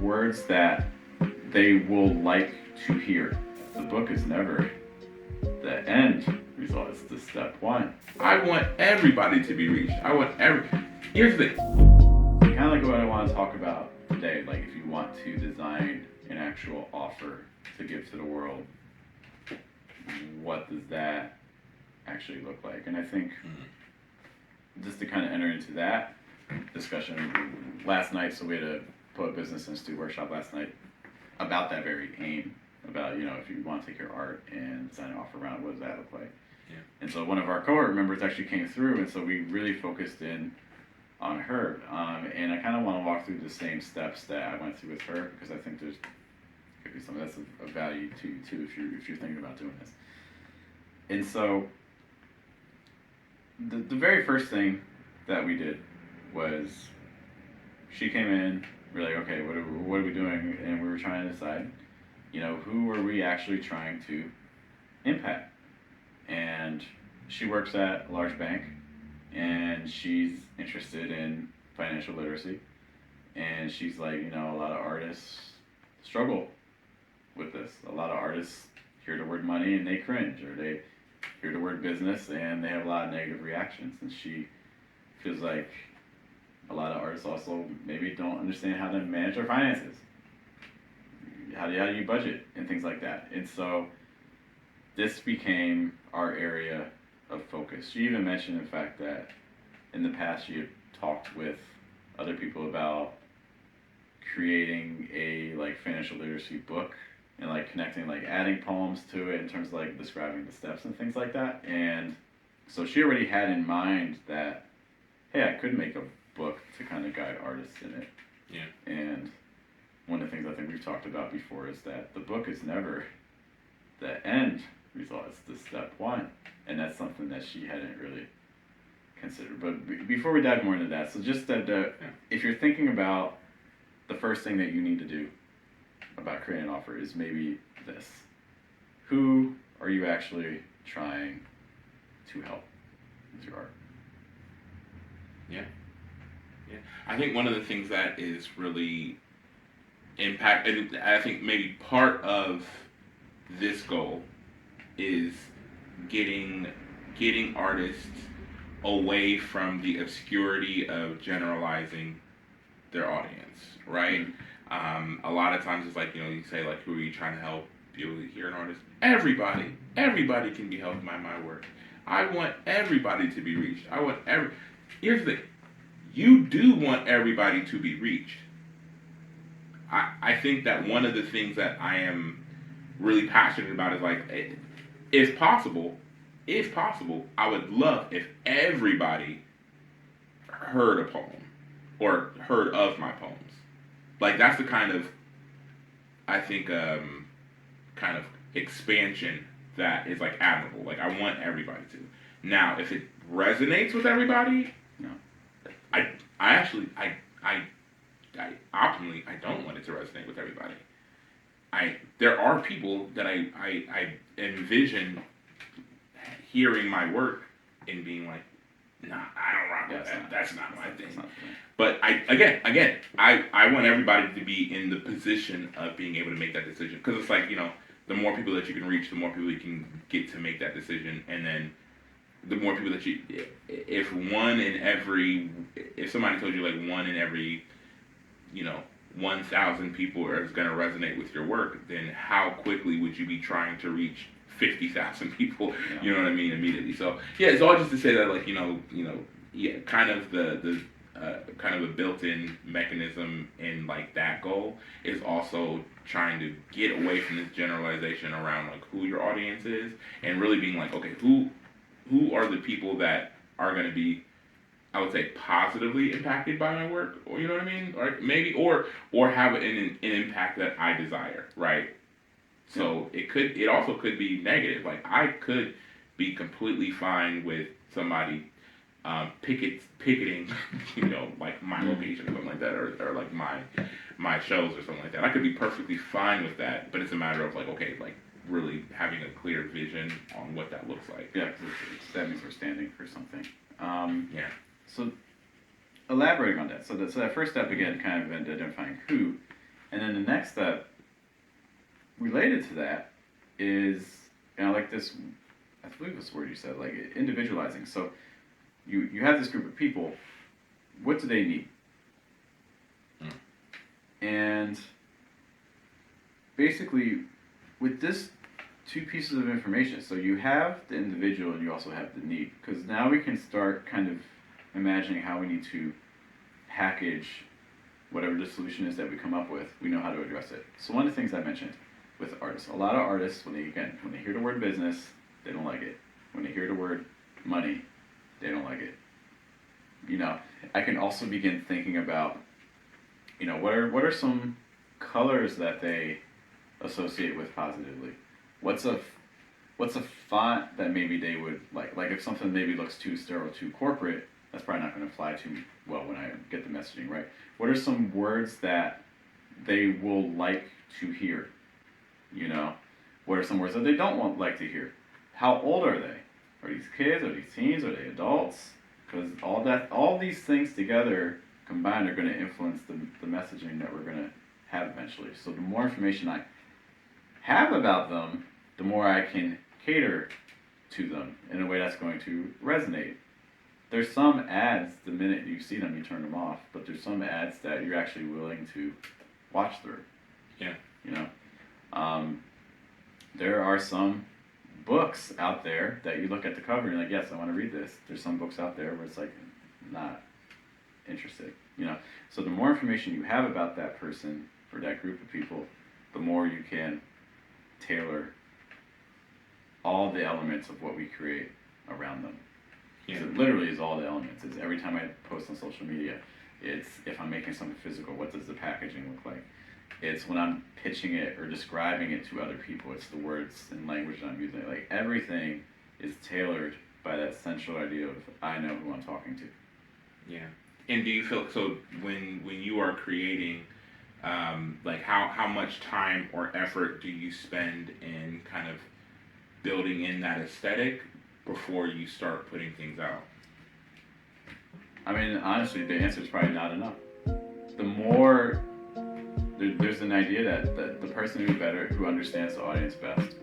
words that they will like to hear. The book is never the end result, it's the step one. I want everybody to be reached. Here's the thing. Kind of like what I want to talk about today, like if you want to design an actual offer to give to the world, what does that actually look like? And I think just to kind of enter into that discussion last night, so we had a Poet Business Institute workshop last night about that very aim, about, if you want to take your art and design an offer around it, what does that look like? Yeah. And so one of our cohort members actually came through, and so we really focused in on her, and I kind of want to walk through the same steps that I went through with her, because I think could be something that's of value to you too, if you're thinking about doing this. And so the very first thing that we did was she came in, we're like, okay, what are we doing? And we were trying to decide, who are we actually trying to impact? And she works at a large bank, and she's interested in financial literacy. And she's like, a lot of artists struggle with this. A lot of artists hear the word money and they cringe, or they hear the word business and they have a lot of negative reactions. And she feels like a lot of artists also maybe don't understand how to manage their finances. How do you budget and things like that. And so this became our area of focus. She even mentioned the fact that in the past she had talked with other people about creating a financial literacy book and connecting, adding poems to it in terms of describing the steps and things like that. And so she already had in mind that, hey, I could make a book to kind of guide artists in it. Yeah. And one of the things I think we've talked about before is that the book is never the end result, it's the step one. And that's something that she hadn't really considered. But before we dive more into that, so just that if you're thinking about the first thing that you need to do about creating an offer is maybe this. Who are you actually trying to help with your art? Yeah. I think one of the things that is really and I think maybe part of this goal is getting artists away from the obscurity of generalizing their audience, right? A lot of times it's you say who are you trying to help? You hear an artist. Everybody can be helped by my work. I want everybody to be reached. Here's the thing. You do want everybody to be reached. I think that one of the things that I am really passionate about is if possible, I would love if everybody heard a poem or heard of my poems. That's the kind of, I think, kind of expansion that is admirable. I want everybody to. Now, if it resonates with everybody, no. I optimally, I don't want it to resonate with everybody. There are people that I envision hearing my work and being like, nah, I don't rock with that. That's not my thing. But I want everybody to be in the position of being able to make that decision. Because it's the more people that you can reach, the more people you can get to make that decision. And then the more people that if somebody told you one in every, 1,000 people is going to resonate with your work, then how quickly would you be trying to reach 50,000 people? Yeah. You know what I mean? Immediately. So yeah, it's all just to say that kind of the built-in mechanism in that goal is also trying to get away from this generalization around who your audience is and really being okay, who are the people that are going to be, I would say, positively impacted by my work, or you know what I mean, or maybe or have an impact that I desire, right? So it also could be negative. I could be completely fine with somebody picketing, my location or something like that, or my shows or something like that. I could be perfectly fine with that, but it's a matter of really having a clear vision on what that looks like. Yeah, because that means we're standing for something. Yeah. So elaborating on that. So that first step again, kind of identifying who, and next step related to that is, and I like this, I believe this word you said, like individualizing. So you have this group of people, what do they need? And basically, with this two pieces of information, so you have the individual and you also have the need, because now we can start kind of imagining how we need to package whatever the solution is that we come up with. We know how to address it. So one of the things I mentioned with artists, a lot of artists, when they hear the word business, they don't like it. When they hear the word money, they don't like it. I can also begin thinking about, what are some colors that they associate with positively? What's a font that maybe they would like? Like if something maybe looks too sterile, too corporate, that's probably not going to fly too well when I get the messaging right. What are some words that they will like to hear? What are some words that they don't like to hear? How old are they? Are these kids? Are these teens? Are they adults? Because all these things together combined are going to influence the messaging that we're going to have eventually. So the more information I have about them, the more I can cater to them in a way that's going to resonate. There's some ads, the minute you see them, you turn them off, but there's some ads that you're actually willing to watch through. Yeah. There are some books out there that you look at the cover and you're like, yes, I want to read this. There's some books out there where it's like, not interested. So the more information you have about that person or that group of people, the more you can tailor all the elements of what we create around them. Yeah. So it literally is all the elements. It's every time I post on social media, it's if I'm making something physical, what does the packaging look like? It's when I'm pitching it or describing it to other people, it's the words and language that I'm using. Like everything is tailored by that central idea of I know who I'm talking to. Yeah. And do you feel so when you are creating, like how much time or effort do you spend in kind of building in that aesthetic before you start putting things out? I mean, honestly, the answer is probably not enough. The more there's an idea that the person who understands the audience best